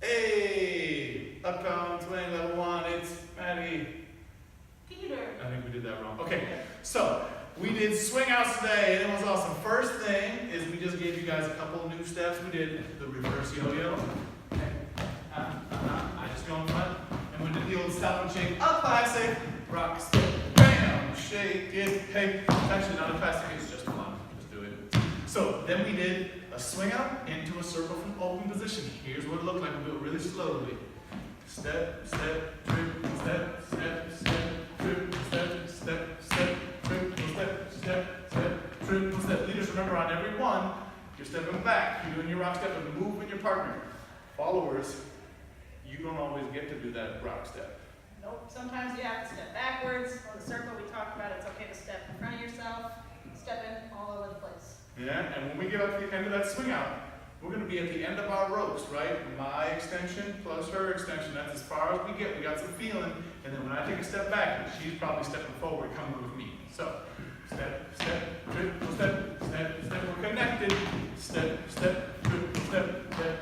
Hey, Uptown Swing level 1, it's Maddie. Peter. I think we did that wrong. Okay, so we did swing outs today, and it was awesome. First thing is we just gave you guys a couple of new steps. We did the reverse yo-yo. I just go in front, and we did the old stop and shake. Up, classic, rock, step, bam, shake it, hey. It's actually not a classic, it's just fun. Just do it. So then we did a swing out into a circle from open position. Here's what it looked like. We'll do it really slowly. Step, step, trip, step, step, step, trip, step, step, step, trip, step, step, step, trip, step. Leaders, remember on every one, you're stepping back. You're doing your rock step and move with your partner. Followers, you don't always get to do that rock step. Nope. Sometimes you have to step backwards. On the circle we talked about, it's okay to step in front of yourself, step in all over the place. Yeah, and when we get up to the end of that swing out, we're going to be at the end of our ropes, right? My extension plus her extension. That's as far as we get. We got some feeling. And then when I take a step back, she's probably stepping forward, coming with me. So, step, step, triple step, step, step. We're connected. Step, step, triple step, step,